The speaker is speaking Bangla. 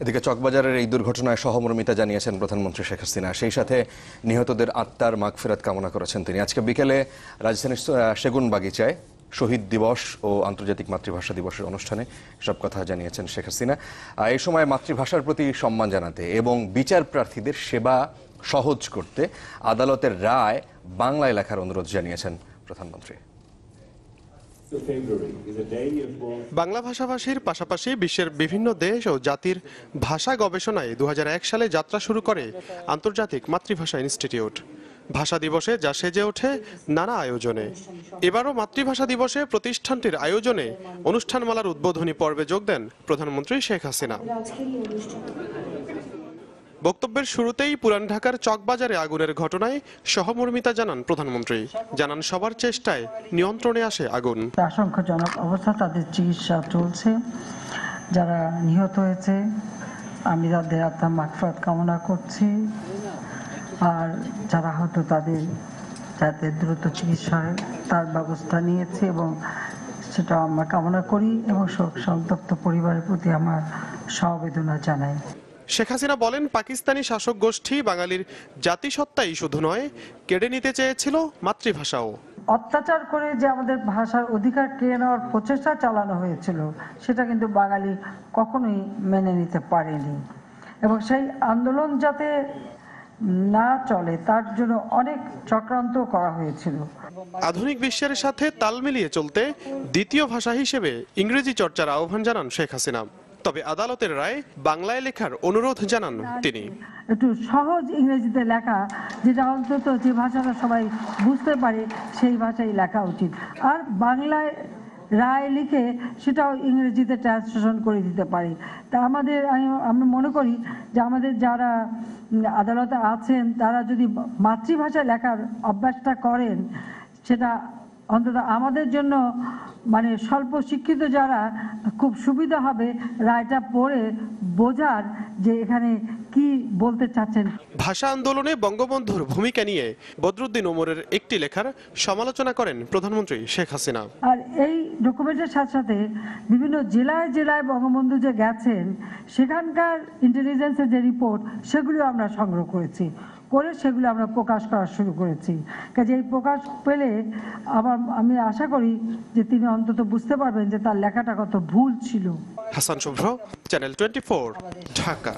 এদিকে চকবাজারের এই দুর্ঘটনায় সহমর্মিতা জানিয়েছেন প্রধানমন্ত্রী শেখ হাসিনা। সেই সাথে নিহতদের আত্মার মাগফিরাত কামনা করেছেন তিনি। আজকে বিকেলে রাজধানীর সেগুনবাগিচায় শহীদ দিবস ও আন্তর্জাতিক মাতৃভাষা দিবসের অনুষ্ঠানে সব কথা জানিয়েছেন শেখ হাসিনা। এই সময় মাতৃভাষার প্রতি সম্মান জানাতে এবং বিচার প্রার্থীদের সেবা সহজ করতে আদালতের রায় বাংলায় লেখার অনুরোধ জানিয়েছেন প্রধানমন্ত্রী। বাংলা ভাষাভাষীর পাশাপাশি বিশ্বের বিভিন্ন দেশ ও জাতির ভাষা গবেষণায় 2001 সালে যাত্রা শুরু করে আন্তর্জাতিক মাতৃভাষা ইনস্টিটিউট। ভাষা দিবসে যা সেজে ওঠে নানা আয়োজনে। এবারও মাতৃভাষা দিবসে প্রতিষ্ঠানটির আয়োজনে অনুষ্ঠানমালার উদ্বোধনী পর্বে যোগ দেন প্রধানমন্ত্রী শেখ হাসিনা। বক্তব্যের শুরুতেই পুরান ঢাকার চকবাজারে আগুনের ঘটনায় সহমর্মিতা জানান প্রধানমন্ত্রী। জানান সবার চেষ্টায় নিয়ন্ত্রণে আসে আগুন। আশঙ্কাজনক অবস্থা, তাদের চিকিৎসা চলছে। যারা নিহত হয়েছে আমি তাদের আত্মার মাগফিরাত কামনা করছি, আর যারা হয়তো তাদের যাতে দ্রুত চিকিৎসা হয় তার ব্যবস্থা নিয়েছে এবং সেটা আমরা কামনা করি এবং শোক সন্তপ্ত পরিবারের প্রতি আমার সমবেদনা জানাই। শেখ হাসিনা বলেন, পাকিস্তানি শাসক গোষ্ঠী বাঙালির জাতিসত্তাই শুধু নয়, কেড়ে নিতে চেয়েছিল মাতৃভাষাও। অত্যাচার করে যে আমাদের ভাষার অধিকার কেড়ে নেওয়ার প্রচেষ্টা চালানো হয়েছিল সেটা কিন্তু বাঙালি কখনোই মেনে নিতে পারেনি, এবং সেই আন্দোলন যাতে না চলে তার জন্য অনেক চক্রান্ত করা হয়েছিল। আধুনিক বিশ্বের সাথে তাল মিলিয়ে চলতে দ্বিতীয় ভাষা হিসেবে ইংরেজি চর্চার আহ্বান জানান শেখ হাসিনা। তবে আদালতের রায় বাংলায় লেখার অনুরোধ জানান তিনি। একটু সহজ ইংরেজিতে লেখা, যেটা অন্তত যে ভাষাটা সবাই বুঝতে পারে সেই ভাষায় লেখা উচিত, আর বাংলায় রায় লিখে সেটাও ইংরেজিতে ট্রান্সলেশন করে দিতে পারি। তা আমরা মনে করি যে আমাদের যারা আদালতে আছেন তারা যদি মাতৃভাষায় লেখার অভ্যাসটা করেন, সেটা অন্তত আমাদের জন্য মানে স্বল্প শিক্ষিত যারা খুব সুবিধা হবে রায়টা পড়ে বোঝার যে এখানে কি বলতে চাচ্ছেন। ভাষা আন্দোলনে বঙ্গবন্ধুর ভূমিকা নিয়ে বদরুদ্দিন ওমরের একটি লেখার সমালোচনা করেন প্রধানমন্ত্রী শেখ হাসিনা। আর এই ডকুমেন্টের সাথে সাথে বিভিন্ন জেলায় জেলায় বঙ্গবন্ধু যে গেছেন সেখানকার ইন্টেলিজেন্সের যে রিপোর্ট সেগুলো আমরা সংগ্রহ করেছি, করে সেগুলো আমরা প্রকাশ করা শুরু করেছি। কাজে এই প্রকাশ পেলে আমি আশা করি যে তিনি অন্তত বুঝতে পারবেন যে তার লেখাটা কত ভুল ছিল। হাসান শুভ্র, চ্যানেল 24, ঢাকা।